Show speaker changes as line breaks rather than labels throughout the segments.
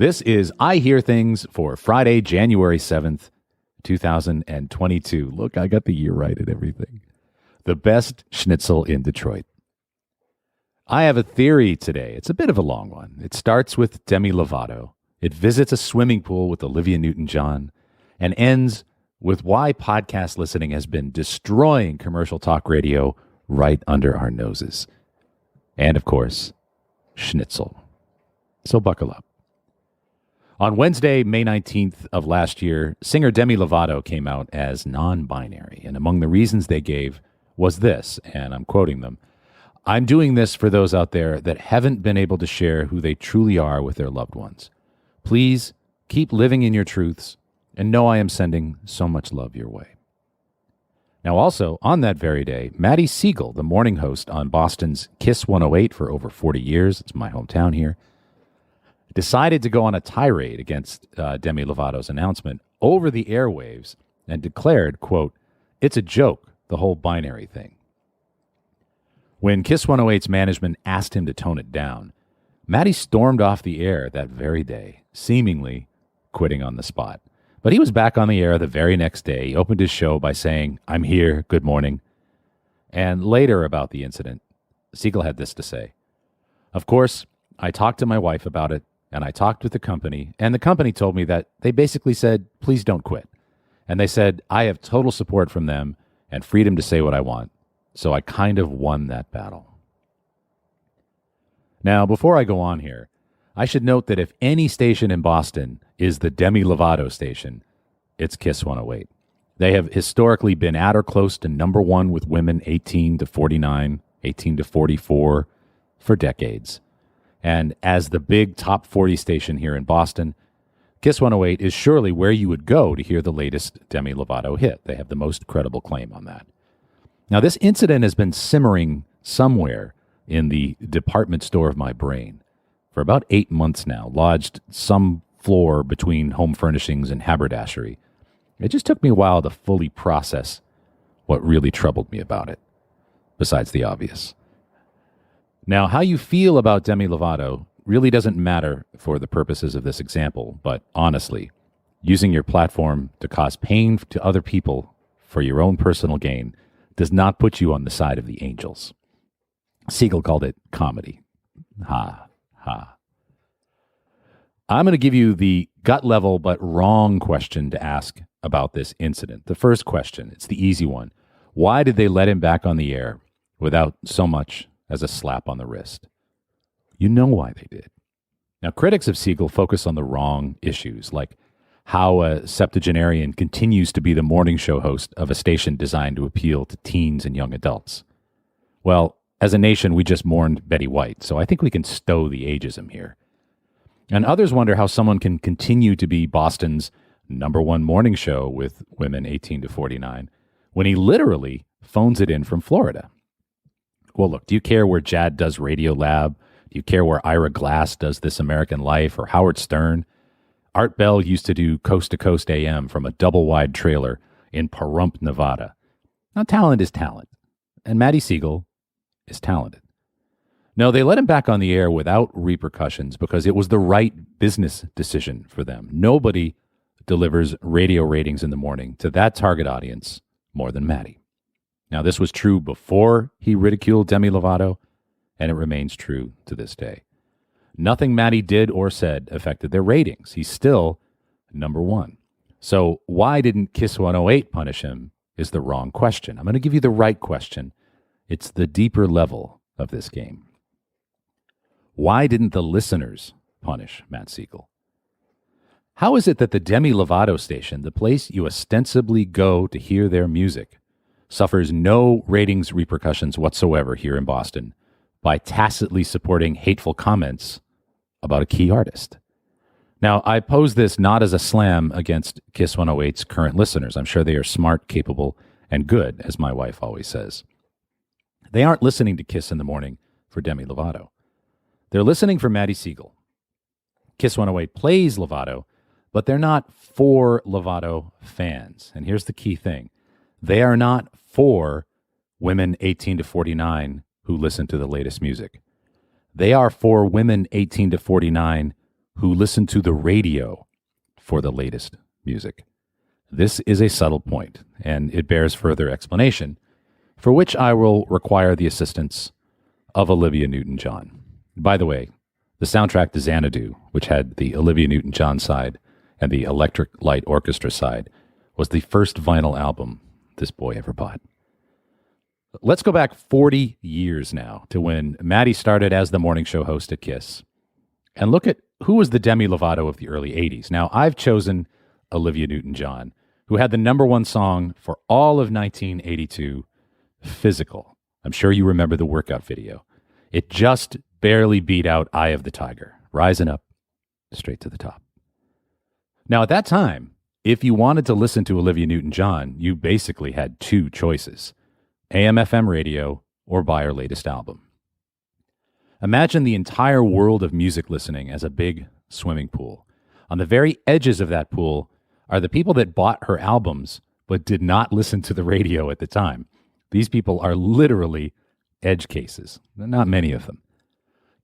This is I Hear Things for Friday, January 7th, 2022. Look, I got the year right and everything. The best schnitzel in Detroit. I have a theory today. It's a bit of a long one. It starts with Demi Lovato. It visits a swimming pool with Olivia Newton-John and ends with why podcast listening has been destroying commercial talk radio right under our noses. And, of course, Schnitzel. So buckle up. On Wednesday, May 19th of last year, singer Demi Lovato came out as non-binary, and among the reasons they gave was this, and I'm quoting them, "I'm doing this for those out there that haven't been able to share who they truly are with their loved ones. Please keep living in your truths and know I am sending so much love your way." Now also, on that very day, Maddie Siegel, the morning host on Boston's Kiss 108 for over 40 years, it's my hometown here, decided to go on a tirade against Demi Lovato's announcement over the airwaves and declared, quote, "It's a joke, the whole binary thing." When Kiss 108's management asked him to tone it down, Maddie stormed off the air that very day, seemingly quitting on the spot. But he was back on the air the very next day. He opened his show by saying, "I'm here, good morning." And later about the incident, Siegel had this to say, "Of course, I talked to my wife about it, and I talked with the company, and the company told me that they basically said, please don't quit. And they said, I have total support from them and freedom to say what I want. So I kind of won that battle." Now, before I go on here, I should note that if any station in Boston is the Demi Lovato station, it's Kiss 108. They have historically been at or close to number one with women 18 to 49, 18 to 44 for decades. And as the big top 40 station here in Boston, Kiss 108 is surely where you would go to hear the latest Demi Lovato hit. They have the most credible claim on that. Now, this incident has been simmering somewhere in the department store of my brain for about 8 months now, lodged some floor between home furnishings and haberdashery. It just took me a while to fully process what really troubled me about it, besides the obvious. Now, how you feel about Demi Lovato really doesn't matter for the purposes of this example, but honestly, using your platform to cause pain to other people for your own personal gain does not put you on the side of the angels. Siegel called it comedy. Ha, ha. I'm going to give you the gut level but wrong question to ask about this incident. The first question, it's the easy one. Why did they let him back on the air without so much as a slap on the wrist? You know why they did. Now, critics of Siegel focus on the wrong issues, like how a septuagenarian continues to be the morning show host of a station designed to appeal to teens and young adults. Well, as a nation, we just mourned Betty White, so I think we can stow the ageism here. And others wonder how someone can continue to be Boston's number one morning show with women 18 to 49 when he literally phones it in from Florida. Well, look, do you care where Jad does Radio Lab? Do you care where Ira Glass does This American Life or Howard Stern? Art Bell used to do Coast to Coast AM from a double-wide trailer in Pahrump, Nevada. Now, talent is talent, and Maddie Siegel is talented. No, they let him back on the air without repercussions because it was the right business decision for them. Nobody delivers radio ratings in the morning to that target audience more than Maddie. Now, this was true before he ridiculed Demi Lovato, and it remains true to this day. Nothing Maddie did or said affected their ratings. He's still number one. So why didn't Kiss 108 punish him is the wrong question. I'm going to give you the right question. It's the deeper level of this game. Why didn't the listeners punish Matt Siegel? How is it that the Demi Lovato station, the place you ostensibly go to hear their music, suffers no ratings repercussions whatsoever here in Boston by tacitly supporting hateful comments about a key artist? Now, I pose this not as a slam against Kiss 108's current listeners. I'm sure they are smart, capable, and good, as my wife always says. They aren't listening to Kiss in the morning for Demi Lovato. They're listening for Maddie Siegel. Kiss 108 plays Lovato, but they're not for Lovato fans. And here's the key thing. They are not for women 18 to 49 who listen to the latest music. They are for women 18 to 49 who listen to the radio for the latest music. This is a subtle point, and it bears further explanation, for which I will require the assistance of Olivia Newton-John. By the way, the soundtrack to Xanadu, which had the Olivia Newton-John side and the Electric Light Orchestra side, was the first vinyl album this boy ever bought. Let's go back 40 years now to when Maddie started as the morning show host at KISS, and look at who was the Demi Lovato of the early 80s. Now, I've chosen Olivia Newton-John, who had the number one song for all of 1982, Physical. I'm sure you remember the workout video. It just barely beat out Eye of the Tiger, rising up straight to the top. Now, at that time, if you wanted to listen to Olivia Newton-John, you basically had two choices: AM/FM radio or buy her latest album. Imagine the entire world of music listening as a big swimming pool. On the very edges of that pool are the people that bought her albums but did not listen to the radio at the time. These people are literally edge cases, not many of them.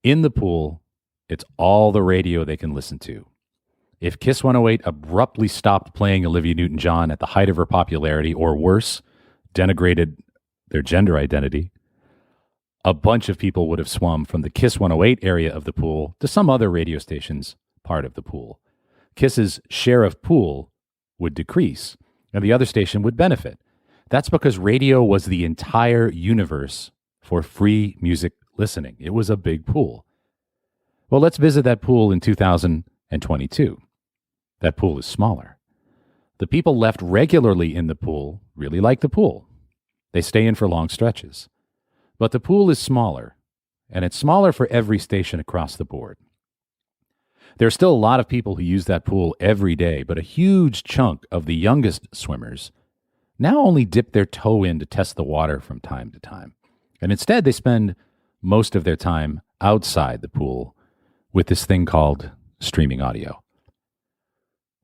In the pool, it's all the radio they can listen to. If Kiss 108 abruptly stopped playing Olivia Newton-John at the height of her popularity, or worse, denigrated their gender identity, a bunch of people would have swum from the Kiss 108 area of the pool to some other radio station's part of the pool. Kiss's share of pool would decrease, and the other station would benefit. That's because radio was the entire universe for free music listening. It was a big pool. Well, let's visit that pool in 2022. That pool is smaller. The people left regularly in the pool really like the pool. They stay in for long stretches. But the pool is smaller, and it's smaller for every station across the board. There are still a lot of people who use that pool every day, but a huge chunk of the youngest swimmers now only dip their toe in to test the water from time to time. And instead, they spend most of their time outside the pool with this thing called streaming audio.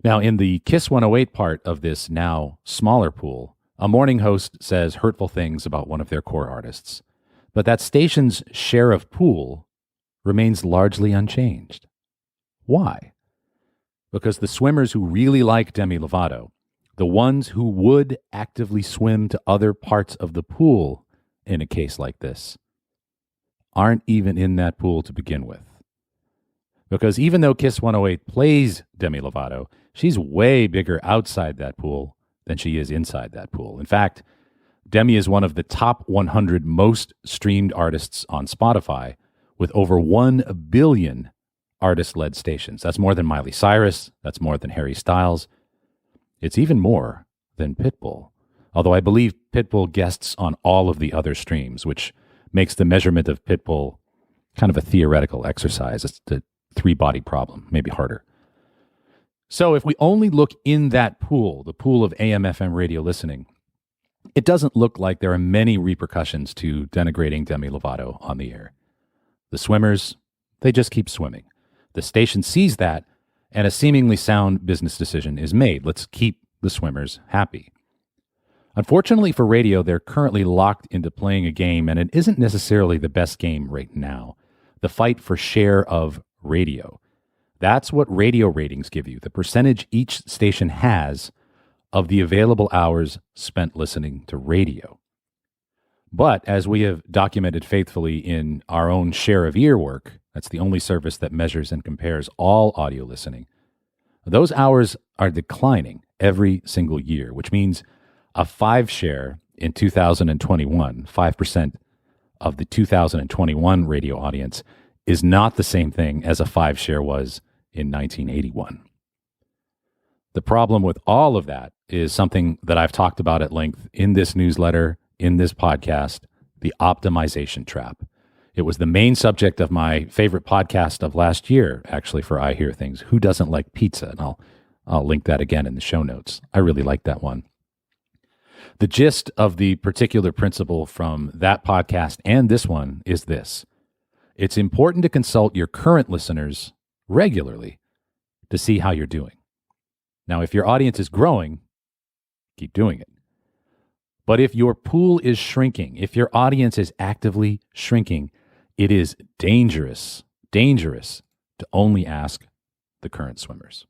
Now, in the Kiss 108 part of this now smaller pool, a morning host says hurtful things about one of their core artists, but that station's share of pool remains largely unchanged. Why? Because the swimmers who really like Demi Lovato, the ones who would actively swim to other parts of the pool in a case like this, aren't even in that pool to begin with. Because even though Kiss 108 plays Demi Lovato, she's way bigger outside that pool than she is inside that pool. In fact, Demi is one of the top 100 most streamed artists on Spotify, with over 1 billion artist-led stations. That's more than Miley Cyrus. That's more than Harry Styles. It's even more than Pitbull, although I believe Pitbull guests on all of the other streams, which makes the measurement of Pitbull kind of a theoretical exercise. It's the three-body problem, maybe harder. So if we only look in that pool, the pool of AM/FM radio listening, it doesn't look like there are many repercussions to denigrating Demi Lovato on the air. The swimmers, they just keep swimming. The station sees that, and a seemingly sound business decision is made. Let's keep the swimmers happy. Unfortunately for radio, they're currently locked into playing a game, and it isn't necessarily the best game right now. The fight for share of radio. That's what radio ratings give you, the percentage each station has of the available hours spent listening to radio. But as we have documented faithfully in our own Share of Ear work, that's the only service that measures and compares all audio listening, those hours are declining every single year, which means a 5 share in 2021, 5% of the 2021 radio audience, is not the same thing as a 5 share was in 1981. The problem with all of that is something that I've talked about at length in this newsletter, in this podcast, the optimization trap. It was the main subject of my favorite podcast of last year, actually, for I Hear Things, Who Doesn't Like Pizza? And I'll link that again in the show notes. I really like that one. The gist of the particular principle from that podcast and this one is this. It's important to consult your current listeners regularly to see how you're doing. Now, if your audience is growing, keep doing it. But if your pool is shrinking, if your audience is actively shrinking, it is dangerous to only ask the current swimmers.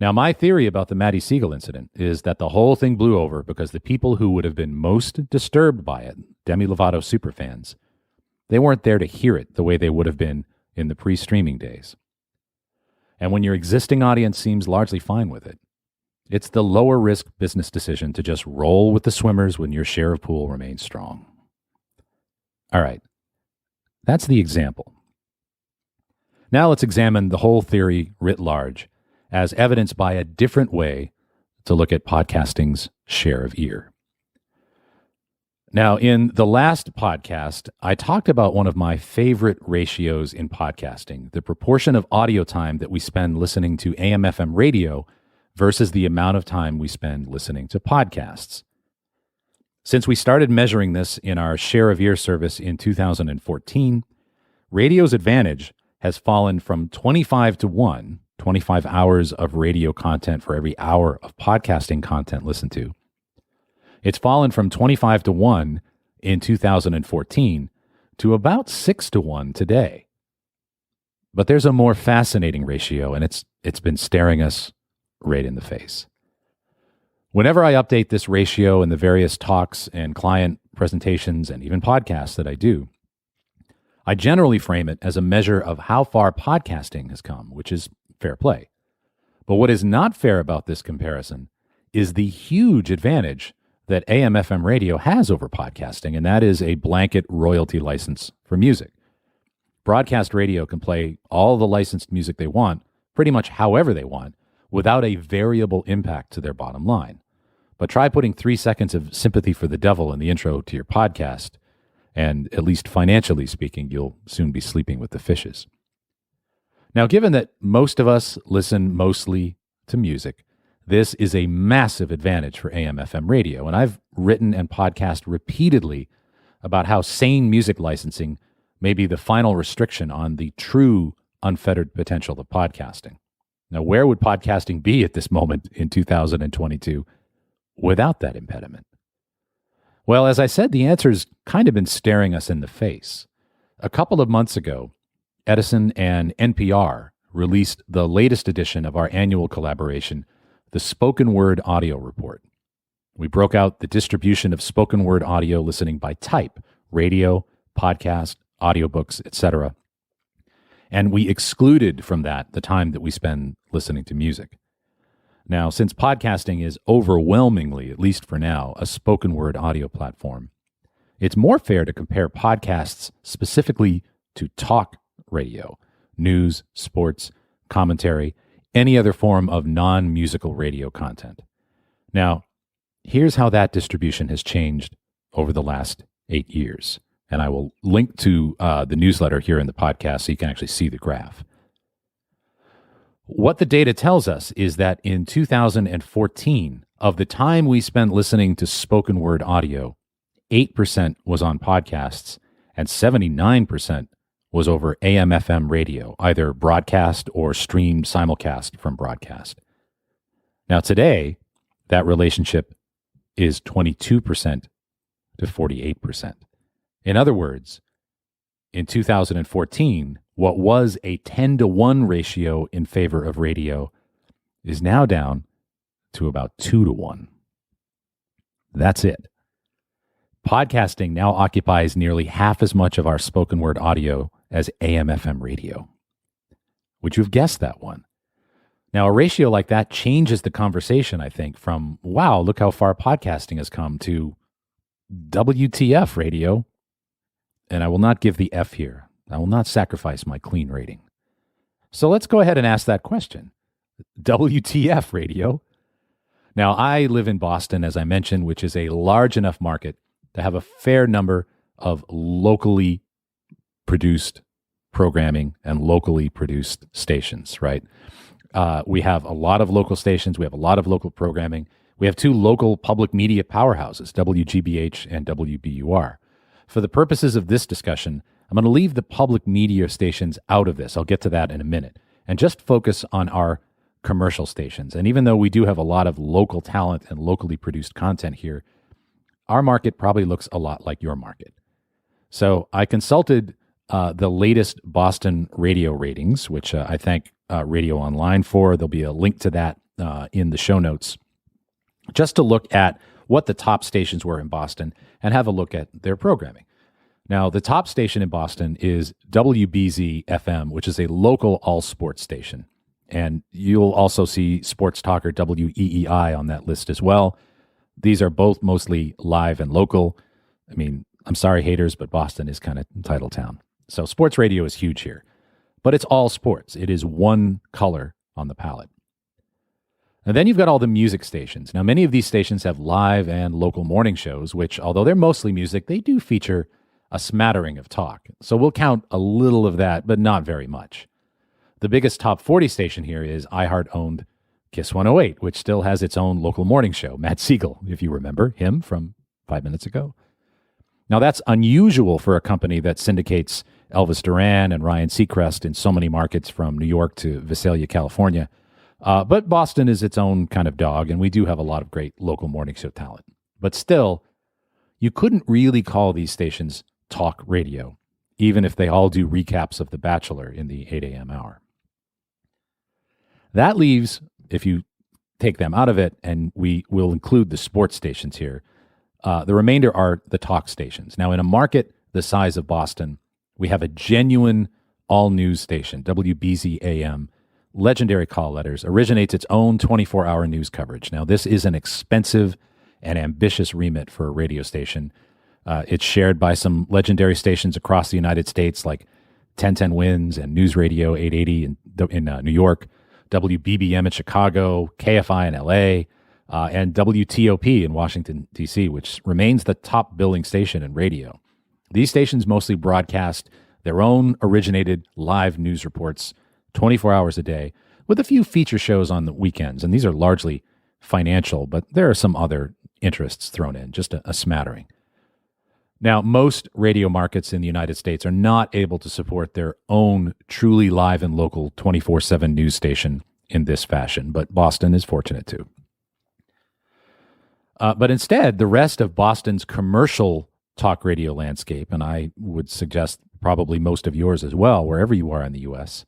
Now, my theory about the Maddie Siegel incident is that the whole thing blew over because the people who would have been most disturbed by it, Demi Lovato superfans, they weren't there to hear it the way they would have been in the pre-streaming days. And when your existing audience seems largely fine with it, it's the lower risk business decision to just roll with the swimmers when your share of pool remains strong. All right, that's the example. Now let's examine the whole theory writ large as evidenced by a different way to look at podcasting's share of ear. Now, in the last podcast, I talked about one of my favorite ratios in podcasting, the proportion of audio time that we spend listening to AM/FM radio versus the amount of time we spend listening to podcasts. Since we started measuring this in our share of ear service in 2014, radio's advantage has fallen from 25 to 1, 25 hours of radio content for every hour of podcasting content listened to. It's fallen from 25 to 1 in 2014 to about 6 to 1 today. But there's a more fascinating ratio, and it's been staring us right in the face. Whenever I update this ratio in the various talks and client presentations and even podcasts that I do, I generally frame it as a measure of how far podcasting has come, which is fair play. But what is not fair about this comparison is the huge advantage that AM/FM radio has over podcasting, and that is a blanket royalty license for music. Broadcast radio can play all the licensed music they want, pretty much however they want, without a variable impact to their bottom line. But try putting 3 seconds of Sympathy for the Devil in the intro to your podcast, and at least financially speaking, you'll soon be sleeping with the fishes. Now, given that most of us listen mostly to music, this is a massive advantage for AM/FM radio, and I've written and podcast repeatedly about how sane music licensing may be the final restriction on the true unfettered potential of podcasting. Now, where would podcasting be at this moment in 2022 without that impediment? Well, as I said, the answer's kind of been staring us in the face. A couple of months ago, Edison and NPR released the latest edition of our annual collaboration, the Spoken Word Audio Report. We broke out the distribution of spoken word audio listening by type, radio, podcast, audiobooks, etc. And we excluded from that the time that we spend listening to music. Now, since podcasting is overwhelmingly, at least for now, a spoken word audio platform, it's more fair to compare podcasts specifically to talk radio, news, sports, commentary, any other form of non-musical radio content. Now, here's how that distribution has changed over the last 8 years. And I will link to the newsletter here in the podcast so you can actually see the graph. What the data tells us is that in 2014, of the time we spent listening to spoken word audio, 8% was on podcasts and 79% was over AM/FM radio, either broadcast or streamed simulcast from broadcast. Now today, that relationship is 22% to 48%. In other words, in 2014, what was a 10 to 1 ratio in favor of radio is now down to about 2 to 1. That's it. Podcasting now occupies nearly half as much of our spoken word audio as AM/FM radio. Would you have guessed that one? Now, a ratio like that changes the conversation, I think, from, wow, look how far podcasting has come, to WTF radio. And I will not give the F here. I will not sacrifice my clean rating. So let's go ahead and ask that question. WTF radio? Now, I live in Boston, as I mentioned, which is a large enough market to have a fair number of locally produced programming and locally produced stations, right? We have a lot of local stations. We have a lot of local programming. We have 2 local public media powerhouses, WGBH and WBUR. For the purposes of this discussion, I'm going to leave the public media stations out of this. I'll get to that in a minute, and just focus on our commercial stations. And even though we do have a lot of local talent and locally produced content here, our market probably looks a lot like your market. So I consulted the latest Boston radio ratings, which I thank Radio Online for. There'll be a link to that in the show notes, just to look at what the top stations were in Boston and have a look at their programming. Now, the top station in Boston is WBZ FM, which is a local all-sports station. And you'll also see Sports Talker WEEI on that list as well. These are both mostly live and local. I mean, I'm sorry, haters, but Boston is kind of title town. So sports radio is huge here. But it's all sports. It is one color on the palette. And then you've got all the music stations. Now, many of these stations have live and local morning shows, which, although they're mostly music, they do feature a smattering of talk. So we'll count a little of that, but not very much. The biggest top 40 station here is iHeart-owned Kiss 108, which still has its own local morning show. Matt Siegel, if you remember him from 5 minutes ago. Now, that's unusual for a company that syndicates Elvis Duran and Ryan Seacrest in so many markets from New York to Visalia, California. But Boston is its own kind of dog, and we do have a lot of great local morning show talent. But still, you couldn't really call these stations talk radio, even if they all do recaps of The Bachelor in the 8 a.m. hour. That leaves, if you take them out of it, and we will include the sports stations here, the remainder are the talk stations. Now, in a market the size of Boston, we have a genuine all-news station, WBZ AM, legendary call letters, originates its own 24-hour news coverage. Now, this is an expensive and ambitious remit for a radio station. It's shared by some legendary stations across the United States, like 1010 Wins and News Radio 880 in New York, WBBM in Chicago, KFI in LA, and WTOP in Washington, D.C., which remains the top billing station in radio. These stations mostly broadcast their own originated live news reports 24 hours a day, with a few feature shows on the weekends. And these are largely financial, but there are some other interests thrown in, just a smattering. Now, most radio markets in the United States are not able to support their own truly live and local 24/7 news station in this fashion, but Boston is fortunate to. But instead, the rest of Boston's commercial talk radio landscape, and I would suggest probably most of yours as well, wherever you are in the U.S.,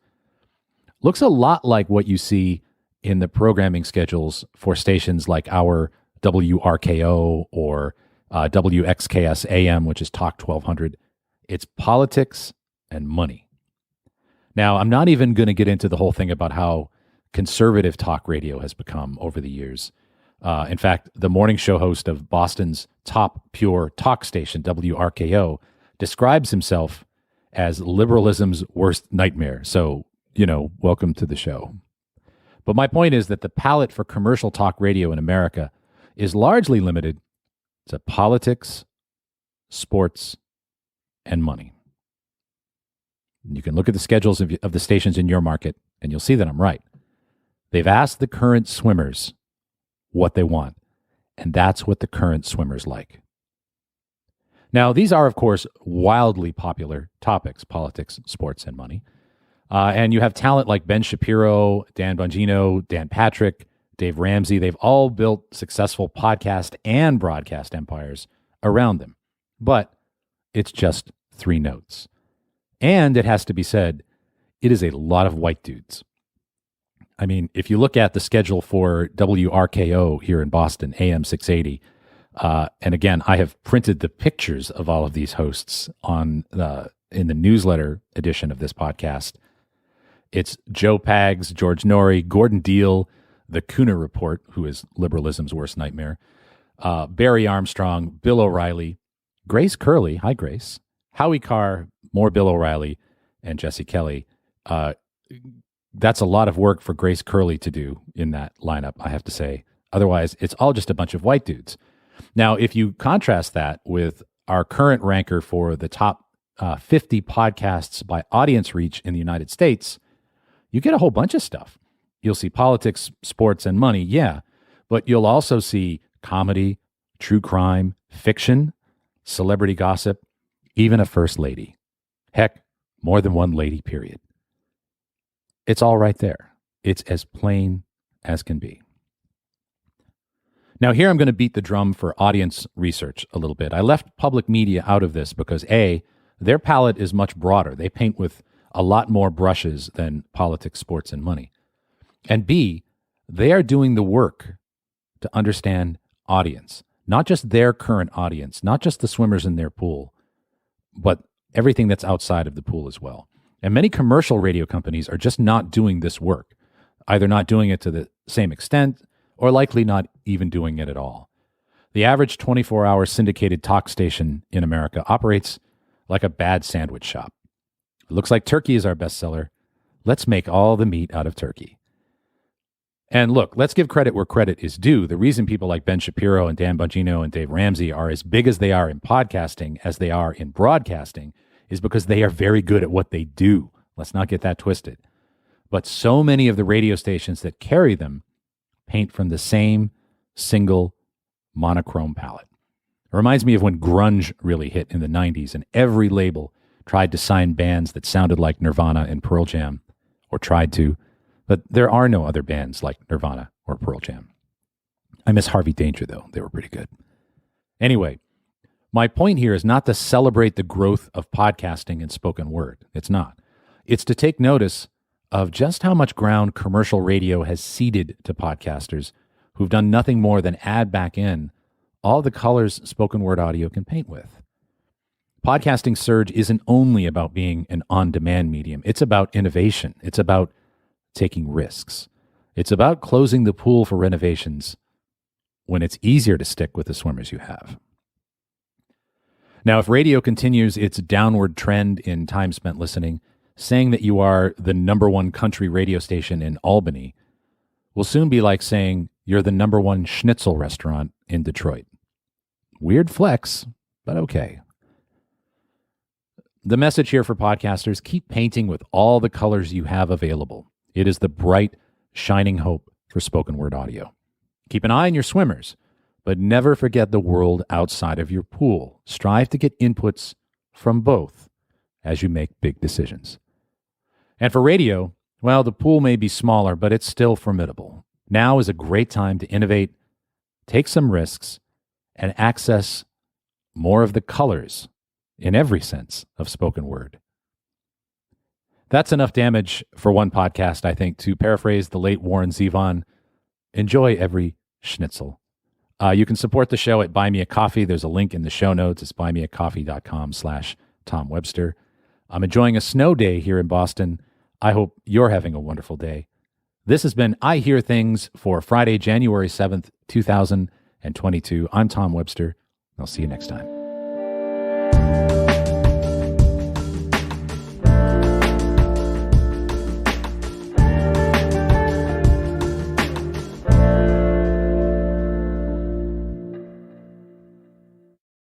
looks a lot like what you see in the programming schedules for stations like our WRKO or WXKS AM, which is Talk 1200. It's politics and money. Now, I'm not even going to get into the whole thing about how conservative talk radio has become over the years. In fact, the morning show host of Boston's top pure talk station, WRKO, describes himself as liberalism's worst nightmare. So, welcome to the show. But my point is that the palette for commercial talk radio in America is largely limited to politics, sports, and money. You can look at the schedules of the stations in your market, and you'll see that I'm right. They've asked the current swimmers what they want, and that's what the current swimmers like. Now, these are, of course, wildly popular topics: politics, sports, and money. And you have talent like Ben Shapiro, Dan Bongino, Dan Patrick, Dave Ramsey. They've all built successful podcast and broadcast empires around them. But it's just 3 notes. And it has to be said, it is a lot of white dudes. I mean, if you look at the schedule for WRKO here in Boston, AM 680, and again, I have printed the pictures of all of these hosts in the newsletter edition of this podcast. It's Joe Pags, George Norrie, Gordon Deal, the Cooner Report, who is liberalism's worst nightmare, Barry Armstrong, Bill O'Reilly, Grace Curley, hi Grace, Howie Carr, more Bill O'Reilly, and Jesse Kelly. That's a lot of work for Grace Curley to do in that lineup, I have to say. Otherwise, it's all just a bunch of white dudes. Now, if you contrast that with our current ranker for the top 50 podcasts by audience reach in the United States, you get a whole bunch of stuff. You'll see politics, sports, and money, yeah, but you'll also see comedy, true crime, fiction, celebrity gossip, even a first lady. Heck, more than one lady, period. It's all right there. It's as plain as can be. Now, here I'm going to beat the drum for audience research a little bit. I left public media out of this because A, Their palette is much broader. They paint with a lot more brushes than politics, sports, and money. And B, they are doing the work to understand audience, not just their current audience, not just the swimmers in their pool, but everything that's outside of the pool as well. And many commercial radio companies are just not doing this work, either not doing it to the same extent or likely not even doing it at all. The average 24-hour syndicated talk station in America operates like a bad sandwich shop. It looks like turkey is our bestseller. Let's make all the meat out of turkey. And look, let's give credit where credit is due. The reason people like Ben Shapiro and Dan Bongino and Dave Ramsey are as big as they are in podcasting as they are in broadcasting is because they are very good at what they do. Let's not get that twisted. But so many of the radio stations that carry them paint from the same single monochrome palette. It reminds me of when grunge really hit in the 90s and every label tried to sign bands that sounded like Nirvana and Pearl Jam, or tried to, but there are no other bands like Nirvana or Pearl Jam. I miss Harvey Danger, though. They were pretty good. Anyway, my point here is not to celebrate the growth of podcasting and spoken word. It's not. It's to take notice of just how much ground commercial radio has ceded to podcasters who've done nothing more than add back in all the colors spoken word audio can paint with. Podcasting surge isn't only about being an on-demand medium. It's about innovation. It's about taking risks. It's about closing the pool for renovations when it's easier to stick with the swimmers you have. Now, if radio continues its downward trend in time spent listening, saying that you are the number one country radio station in Albany will soon be like saying you're the number one Schnitzel restaurant in Detroit. Weird flex, but okay. The message here for podcasters, keep painting with all the colors you have available. It is the bright, shining hope for spoken word audio. Keep an eye on your swimmers, but never forget the world outside of your pool. Strive to get inputs from both as you make big decisions. And for radio, well, the pool may be smaller, but it's still formidable. Now is a great time to innovate, take some risks, and access more of the colors in every sense of spoken word. That's enough damage for one podcast, I think. To paraphrase the late Warren Zevon, enjoy every schnitzel. You can support the show at Buy Me a Coffee. There's a link in the show notes. It's buymeacoffee.com/Tom Webster. I'm enjoying a snow day here in Boston. I hope you're having a wonderful day. This has been I Hear Things for Friday, January 7th, 2022. I'm Tom Webster. I'll see you next time.